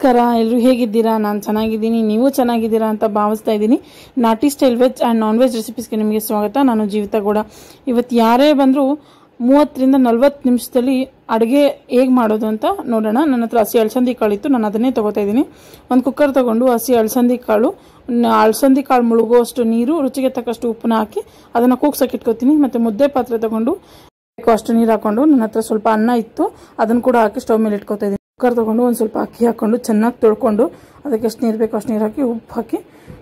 ನಮಸ್ಕಾರ, ಎಲ್ಲರೂ ಹೇಗಿದ್ದೀರಾ? ನಾನು ಚೆನ್ನಾಗಿದ್ದೀನಿ, ನೀವು ಚೆನ್ನಾಗಿದ್ದೀರಾ ಅಂತ ಭಾವಿಸ್ತಾ ಇದ್ದೀನಿ. ನಾಟಿ style veg and non veg ರೆಸಿಪೀಸ್ಗೆ ನಿಮಗೆ ಸ್ವಾಗತ. ನಾನು ಜೀವಿತಾ ಗೌಡ. ಇವತ್ತು ಯಾರೇ ಬಂದರೂ 30 ರಿಂದ 40 ನಿಮಿಷದಲ್ಲಿ ಅಡುಗೆ ಹೇಗೆ ಮಾಡೋದು ಅಂತ ನೋಡೋಣ. ನನ್ನ ಹತ್ರ ಹಸಿ ಅಲಸಂದಿ ಕಾಳು ಇತ್ತು, ನಾನು ಅದನ್ನೇ ತೊಗೋತಾ ಇದ್ದೀನಿ. ಒಂದು ಕುಕ್ಕರ್ ತೊಗೊಂಡು ಹಸಿ ಅಲಸಂದಿ ಕಾಳು ಮುಳುಗುವಷ್ಟು ನೀರು, ರುಚಿಗೆ ತಕ್ಕಷ್ಟು ಉಪ್ಪನ್ನ ಹಾಕಿ ಅದನ್ನು ಕೂಗ್ಸಕ್ಕೆ ಇಟ್ಕೋತೀನಿ. ಮತ್ತು ಮುದ್ದೆ ಪಾತ್ರೆ ತೊಗೊಂಡು ಅಷ್ಟು ನೀರು ಹಾಕೊಂಡು, ನನ್ನ ಹತ್ರ ಸ್ವಲ್ಪ ಅನ್ನ ಇತ್ತು, ಅದನ್ನು ಕೂಡ ಹಾಕಿ ಸ್ಟವ್ ಮೇಲೆ ಇಟ್ಕೋತಾ ಇದ್ದೀನಿ. ಕುಕ್ಕರ್ ತೊಗೊಂಡು ಒಂದು ಸ್ವಲ್ಪ ಅಕ್ಕಿ ಹಾಕ್ಕೊಂಡು ಚೆನ್ನಾಗಿ ತೊಳ್ಕೊಂಡು ಅದಕ್ಕೆ ಎಷ್ಟು ನೀರು ಬೇಕು ಅಷ್ಟು ನೀರು ಹಾಕಿ ಉಪ್ಪು ಹಾಕಿ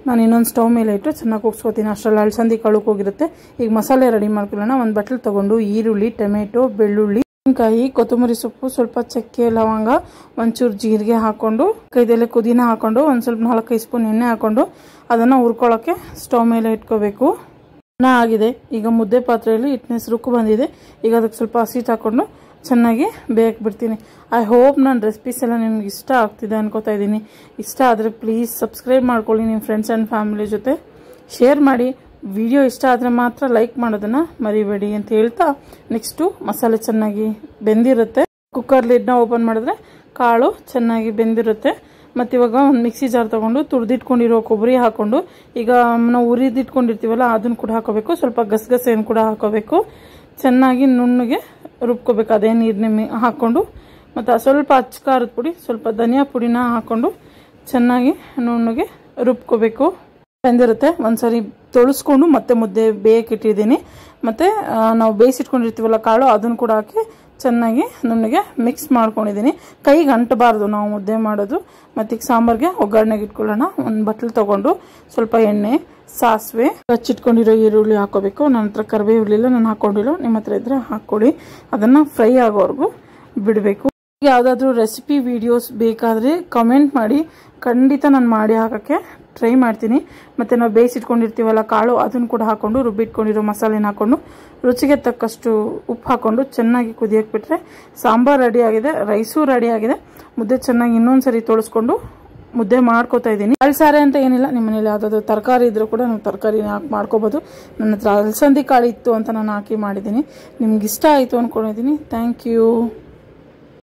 ನಾನು ಇನ್ನೊಂದು ಸ್ಟವ್ ಮೇಲೆ ಇಟ್ಟು ಚೆನ್ನಾಗಿ ಕೂಗ್ಸ್ಕೊತೀನಿ. ಅಷ್ಟರಲ್ಲಿ ಅಲಸಂದಿ ಕಾಳು ಹೋಗಿರುತ್ತೆ. ಈಗ ಮಸಾಲೆ ರೆಡಿ ಮಾಡ್ಕೊಳ್ಳೋಣ. ಒಂದು ಬಟ್ಲು ತೊಗೊಂಡು ಈರುಳ್ಳಿ, ಟೊಮೆಟೊ, ಬೆಳ್ಳುಳ್ಳಿ, ಮೆಣಸಿನಕಾಯಿ, ಕೊತ್ತಂಬರಿ ಸೊಪ್ಪು, ಸ್ವಲ್ಪ ಚಕ್ಕೆ, ಲವಂಗ, ಒಂಚೂರು ಜೀರಿಗೆ ಹಾಕ್ಕೊಂಡು, ಕೈದೆಲೆ ಪುದೀನ ಹಾಕ್ಕೊಂಡು, ಒಂದು ಸ್ವಲ್ಪ 4-5 ಸ್ಪೂನ್ ಎಣ್ಣೆ ಹಾಕ್ಕೊಂಡು ಅದನ್ನು ಹುರ್ಕೊಳ್ಳೋಕ್ಕೆ ಸ್ಟವ್ ಮೇಲೆ ಇಟ್ಕೋಬೇಕು. ಅನ್ನ ಆಗಿದೆ. ಈಗ ಮುದ್ದೆ ಪಾತ್ರೆಯಲ್ಲಿ ಹಿಟ್ಟಿನ ರುಕ್ಕು ಬಂದಿದೆ. ಈಗ ಅದಕ್ಕೆ ಸ್ವಲ್ಪ ಹಸಿಟ್ಟು ಹಾಕ್ಕೊಂಡು ಚೆನ್ನಾಗಿ ಬೇಯಕ್ಕೆ ಬಿಡ್ತೀನಿ. ಐ ಹೋಪ್ ನನ್ನ ರೆಸಿಪೀಸ್ ಎಲ್ಲ ನಿಮ್ಗೆ ಇಷ್ಟ ಆಗ್ತಿದೆ ಅನ್ಕೋತಾ ಇದ್ದೀನಿ. ಇಷ್ಟ ಆದರೆ ಪ್ಲೀಸ್ ಸಬ್ಸ್ಕ್ರೈಬ್ ಮಾಡ್ಕೊಳ್ಳಿ, ನಿಮ್ಮ ಫ್ರೆಂಡ್ಸ್ ಆ್ಯಂಡ್ ಫ್ಯಾಮಿಲಿ ಜೊತೆ ಶೇರ್ ಮಾಡಿ. ವಿಡಿಯೋ ಇಷ್ಟ ಆದರೆ ಮಾತ್ರ ಲೈಕ್ ಮಾಡೋದನ್ನು ಮರಿಬೇಡಿ ಅಂತ ಹೇಳ್ತಾ, ನೆಕ್ಸ್ಟು ಮಸಾಲೆ ಚೆನ್ನಾಗಿ ಬೆಂದಿರುತ್ತೆ. ಕುಕ್ಕರ್ ಲಿಡ್ನ ಓಪನ್ ಮಾಡಿದ್ರೆ ಕಾಳು ಚೆನ್ನಾಗಿ ಬೆಂದಿರುತ್ತೆ. ಮತ್ತು ಇವಾಗ ಒಂದು ಮಿಕ್ಸಿ ಜಾರ್ ತೊಗೊಂಡು ತುರಿದಿಟ್ಕೊಂಡಿರೋ ಕೊಬ್ಬರಿ ಹಾಕ್ಕೊಂಡು, ಈಗ ನಾವು ಉರಿದಿಟ್ಕೊಂಡಿರ್ತೀವಲ್ಲ ಅದನ್ನು ಕೂಡ ಹಾಕೋಬೇಕು. ಸ್ವಲ್ಪ ಗಸಗಸೆಯನ್ನು ಕೂಡ ಹಾಕೋಬೇಕು. ಚೆನ್ನಾಗಿ ನುಣ್ಣಗೆ ರುಬ್ಕೋಬೇಕು. ಅದೇ ನೀರನ್ನೇ ಹಾಕ್ಕೊಂಡು, ಮತ್ತು ಸ್ವಲ್ಪ ಅಚ್ಚ ಖಾರದ ಪುಡಿ, ಸ್ವಲ್ಪ ಧನಿಯಾ ಪುಡಿನ ಹಾಕ್ಕೊಂಡು ಚೆನ್ನಾಗಿ ನುಣ್ಣಗೆ ರುಬ್ಕೋಬೇಕು. ಬೆಂದಿರುತ್ತೆ. ಒಂದ್ಸರಿ ತೊಳಸ್ಕೊಂಡು ಮತ್ತೆ ಮುದ್ದೆ ಬೇಯಕ್ಕೆ ಇಟ್ಟಿದ್ದೀನಿ. ಮತ್ತು ನಾವು ಬೇಯಿಸಿಟ್ಕೊಂಡಿರ್ತೀವಲ್ಲ ಕಾಳು, ಅದನ್ನು ಕೂಡ ಹಾಕಿ ಚೆನ್ನಾಗಿ ನುಣ್ಣಗೆ ಮಿಕ್ಸ್ ಮಾಡ್ಕೊಂಡಿದ್ದೀನಿ. ಕೈಗೆ ಅಂಟಬಾರ್ದು ನಾವು ಮುದ್ದೆ ಮಾಡೋದು. ಮತ್ತು ಈಗ ಸಾಂಬಾರಿಗೆ ಒಗ್ಗರಣೆಗೆ ಇಟ್ಕೊಳ್ಳೋಣ. ಒಂದು ಬಟ್ಲು ತೊಗೊಂಡು ಸ್ವಲ್ಪ ಎಣ್ಣೆ, ಸಾಸಿವೆ, ಹಚ್ಚಿಟ್ಕೊಂಡಿರೋ ಈರುಳ್ಳಿ ಹಾಕೋಬೇಕು. ನನ್ನ ಹತ್ರ ಕರಿಬೇವು ಇರಲಿಲ್ಲ, ನಾನು ಹಾಕ್ಕೊಂಡಿಲ್ಲ. ನಿಮ್ಮ ಹತ್ರ ಇದ್ರೆ ಹಾಕ್ಕೊಳ್ಳಿ. ಅದನ್ನು ಫ್ರೈ ಆಗೋವರೆಗೂ ಬಿಡಬೇಕು. ಯಾವುದಾದ್ರೂ ರೆಸಿಪಿ ವಿಡಿಯೋಸ್ ಬೇಕಾದರೆ ಕಮೆಂಟ್ ಮಾಡಿ, ಖಂಡಿತ ನಾನು ಮಾಡಿ ಹಾಕೋಕ್ಕೆ ಟ್ರೈ ಮಾಡ್ತೀನಿ. ಮತ್ತು ನಾವು ಬೇಯಿಸಿಟ್ಕೊಂಡಿರ್ತೀವಲ್ಲ ಕಾಳು, ಅದನ್ನು ಕೂಡ ಹಾಕ್ಕೊಂಡು ರುಬ್ಬಿಟ್ಕೊಂಡಿರೋ ಮಸಾಲೆನ ಹಾಕ್ಕೊಂಡು ರುಚಿಗೆ ತಕ್ಕಷ್ಟು ಉಪ್ಪು ಹಾಕ್ಕೊಂಡು ಚೆನ್ನಾಗಿ ಕುದಿಯಕ್ಕೆ ಬಿಟ್ಟರೆ ಸಾಂಬಾರು ರೆಡಿ ಆಗಿದೆ. ರೈಸು ರೆಡಿ ಆಗಿದೆ. ಮುದ್ದೆ ಚೆನ್ನಾಗಿ ಇನ್ನೊಂದು ಸರಿ ತೊಳಸ್ಕೊಂಡು ಮುದ್ದೆ ಮಾಡ್ಕೋತಾ ಇದ್ದೀನಿ. ಅಳಸಾರೆ ಅಂತ ಏನಿಲ್ಲ, ನಿಮ್ಮ ಮನೇಲಿ ಯಾವುದಾದ್ರು ತರಕಾರಿ ಇದ್ರೂ ಕೂಡ ನಾವು ತರಕಾರಿನ ಹಾಕಿ ಮಾಡ್ಕೋಬೋದು. ನನ್ನ ಹತ್ರ ಅಲಸಂದಿ ಕಾಳು ಇತ್ತು ಅಂತ ನಾನು ಹಾಕಿ ಮಾಡಿದ್ದೀನಿ. ನಿಮ್ಗೆ ಇಷ್ಟ ಆಯಿತು ಅಂದ್ಕೊಂಡಿದ್ದೀನಿ. Thank you.